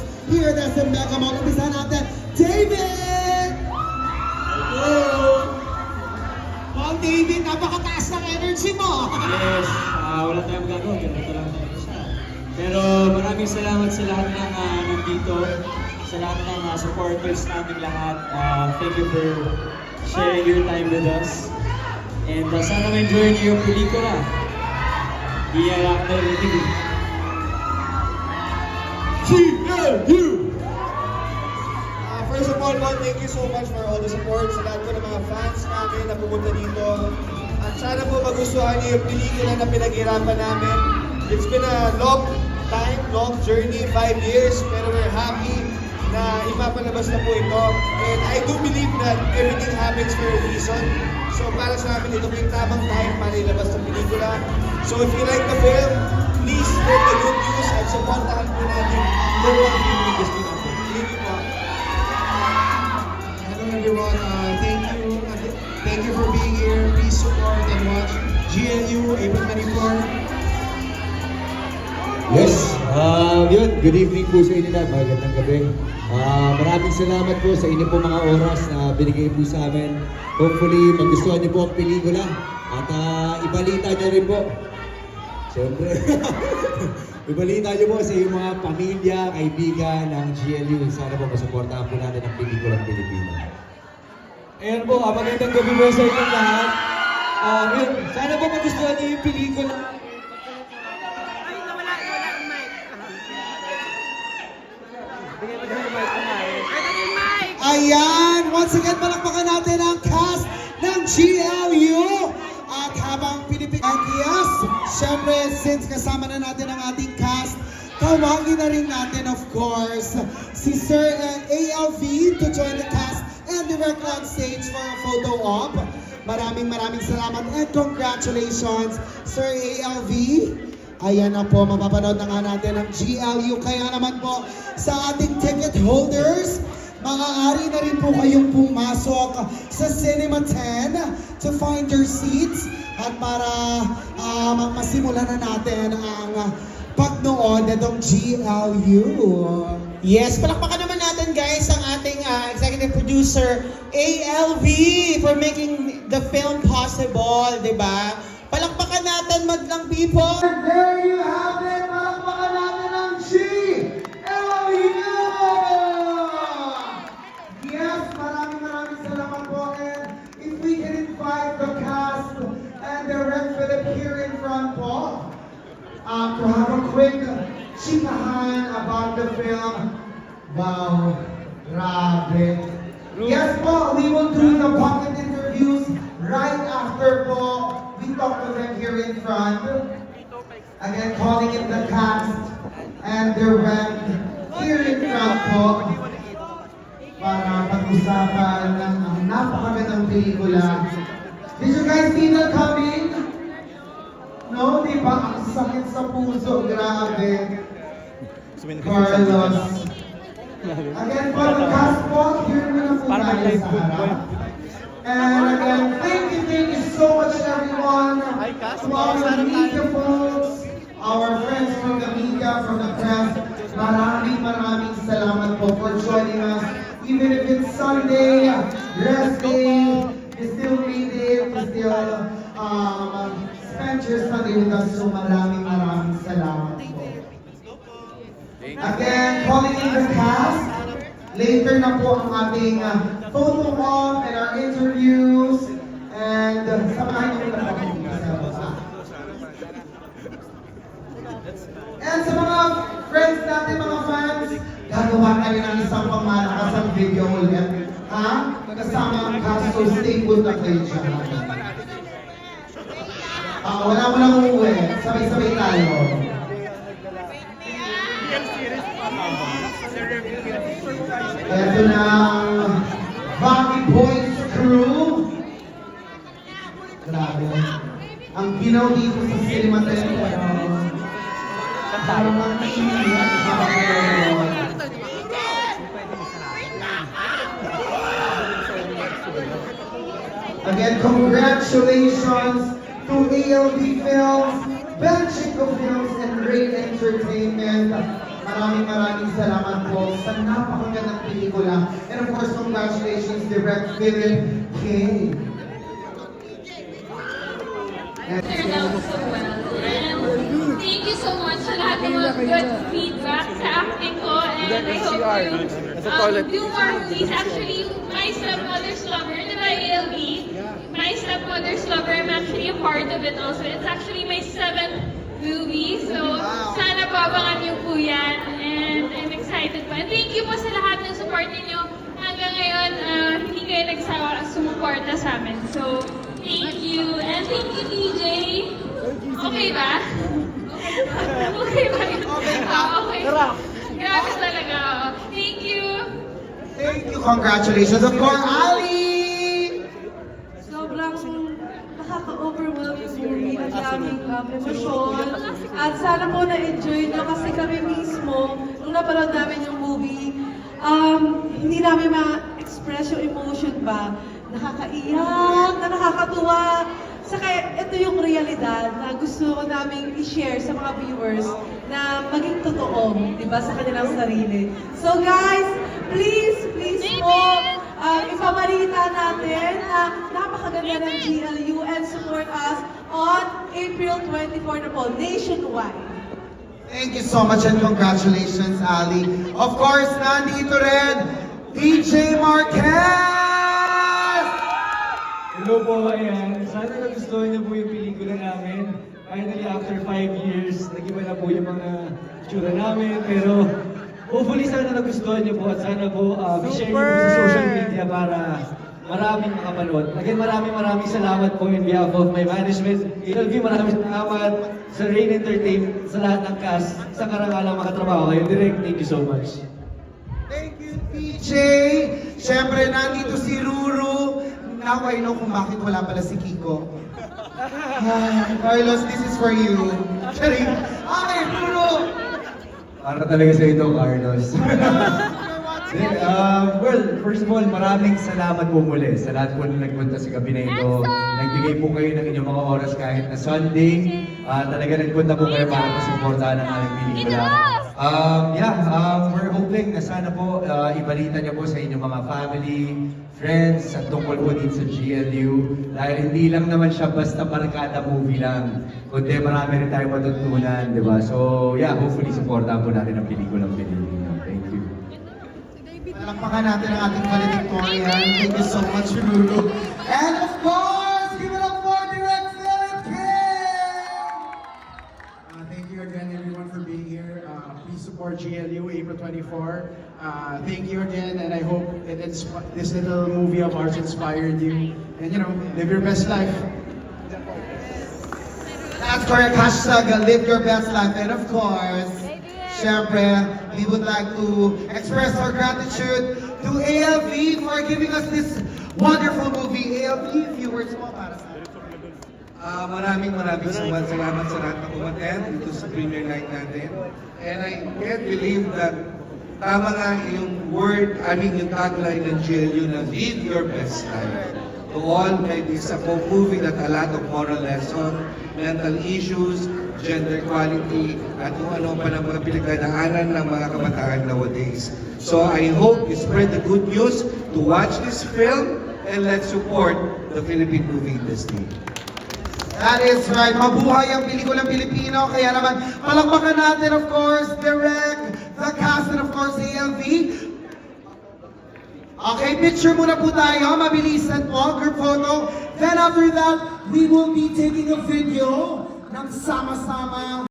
supporters here at SM Mega Mall. Umpisa natin, David! Hello! Wow, David, napakataas ng energy mo! Yes, wala tayong gagawin. Ganito lang tayo siya. Pero maraming salamat sa lahat ng nandito, sa lahat ng supporters namin lahat. Thank you for sharing your time with us. And sana ma-enjoy niyo yung pelikula. Iyayak na rin. GLU! First of all, thank you so much for all the support sa lahat po ng mga fans namin na pumunta dito. At sana po magustuhan niyo yung pelikula na pinaghirapan namin. It's been a long time, long journey, 5 years, pero we're happy na ipapalabas na po ito. And I do believe that everything happens for a reason. So para sa amin, ito po yung tamang time para ilabas ng pelikula. So if you like the film, please spread the good news at supportahan po natin ang local film industry natin. Thank you po. Hello everyone, thank you for being here. Please support and watch GLU April 24. Yes, yun. Good evening po sa inyo lahat. Magandang gabi. Maraming salamat po sa inyo po mga oras na binigay po sa amin. Hopefully, magustuhan niyo po ang pelikula. At ibalita niyo rin po. Siyempre. Ibalita niyo po sa iyong mga pamilya, kaibigan ng GLU. Sana po masuportahan po natin ang pelikulang Pilipino. Ayan po, magandang gabi po sa inyo lahat. Yun, sana po magustuhan niyo yung pelikula. Ayan! Once again, palakpakan natin ang cast ng GLU. At habang pinipig... And yes, syempre, since kasama na natin ang ating cast, tawagin na rin natin, of course, si Sir ALV to join the cast and direct on stage for a photo op. Maraming salamat and congratulations, Sir ALV. Ayan na po, mapapanood na nga natin ang GLU. Kaya naman po, sa ating ticket holders, maaari na rin po kayong pumasok sa Cinema 10 to find your seats at para masimulan na natin ang pagnood ng GLU. Yes, palakpakan naman natin guys ang ating executive producer ALV for making the film possible, di ba? Palakpakan natin madlang people! There you have it! Palakpakan natin ang GLU! Yes, maraming salamat po. And if we can invite the cast and the Red Philip here in front po to have a quick chikahan about the film. Wow, grabe. Yes po, we will do the pocket interviews right after po. We talk to them here in front. Again, calling in the cast and the Red here in front po. Para pag-usapan ng napakagandang pelikula. Did you guys see that coming? No, di ba? Ang sakit sa puso. Grabe. Carlos. Again, for the cast po, here na po tayo sa harap. And again, thank you so much everyone. To our media folks, our friends from the media, from the press. Maraming salamat po for joining us. Even if it's Sunday, rest day, you still made it, you still spent your Sunday with us. So maraming salamat po. Again, calling in the cast. Later na po ang ating photo op and our interviews. And samahan niyo na po sa baba. And sa mga friends natin, mga fans, gagawa tayo ng isang pangmalakasang video ulit. Ha? Kasama ang cast, so stay put na kayo dyan. Wala mo nang uuwi. Sabay-sabay tayo. Ito na ang Baggy Boys crew. Grabe. Ang ginaw dito sa Cinema 10. Again, congratulations to ALD Films, Benchico Films, and Rain Entertainment. maraming salamat po sa napakagandang pelikula. And of course, congratulations, Direct Philip K. And turned out so well. And thank you so much sa lahat ng mga good feedback sa acting ko. And I hope you do more movies. Actually, My Stepmother's Lover, di ba ALB? My Stepmother's Lover, I'm actually a part of it also. It's actually my 7th movie. So, sana pabangan niyo po yan. And I'm excited po. And thank you po sa lahat ng support ninyo. Hanggang ngayon, hindi kayo nagsawa sumuporta sa amin. So, thank you. And thank you, DJ. Okay ba? Okay ba? Okay. Grabe talaga. Thank you. thank you, congratulations. Of course, Ali! Sobrang nakaka-overwhelm yung movie. Ang daming emosyon. At sana po na-enjoy nyo kasi kami mismo, nung napanood namin yung movie, hindi namin ma-express yung emotion ba. Nakakaiyak, na nakakatuwa. Saka ito yung realidad na gusto ko namin i-share sa mga viewers na maging totoo, di ba, sa kanilang sarili. So guys, please po, ipamarita natin na napakaganda ng GLU and support us on April 24 na po, nationwide. Thank you so much and congratulations, Ali. Of course, nandito rin, DJ Marquez! Hello po, ayan. Sana nagustuhan niyo po yung pelikula namin. Finally, after 5 years, nag-iba na po yung mga itsura namin. Pero hopefully sana nagustuhan niyo po at sana po i-share niyo po sa social media para maraming makapanood. Again, maraming salamat po in behalf of my management. ALV, maraming salamat sa Rain Entertainment, sa lahat ng cast, sa karangalang makatrabaho kayo. Direct, thank you so much. Thank you, PJ! Siyempre, nandito si Ruru. Now I know kung bakit wala pala si Kiko. Carlos, this is for you. Charing. Okay, Ruru! Para talaga sa ito, Carlos. Well, first of all, maraming salamat po muli sa lahat po na nagpunta sa gabi na ito. Nagbigay po kayo ng inyong mga oras kahit na Sunday. Talaga nagpunta po kayo para masuportahan ang aming pelikula. We're hoping na sana po ibalita niyo po sa inyong mga family, friends, at tungkol po din sa GLU. Dahil hindi lang naman siya basta barkada movie lang, kundi marami rin tayong matutunan, di ba? So, hopefully supportahan po natin ang pelikulang Pilipino. Thank you. Palakpakan natin ang ating valedictorian. Thank you so much, Ruru. And of course, give it up for Direct Philip K! Thank you again, everyone, for being here. Please support GLU April 24. Thank you again, and I hope this little movie of ours inspired you. And live your best life. That's correct. Hashtag live your best life. And of course, syempre, we would like to express our gratitude to ALV for giving us this wonderful movie. ALV, viewers mo para sa Maraming salamat sa lahat na umattend dito sa premiere night natin. And I can't believe that tama nga yung yung tagline ng GLU na live your best life. To all, it's a movie that a lot of moral lesson, mental issues, gender equality, at kung ano pa ng mga pinagdadaanan ng mga kabataan nowadays. So I hope you spread the good news to watch this film and let's support the Philippine movie industry. That is right. Mabuhay ang pelikulang Pilipino. Kaya naman, palakpakan natin, of course, Direct, the cast, and of course, ALV. Okay, picture muna po tayo. Mabilisan po, group photo. Then after that, we will be taking a video ng sama-sama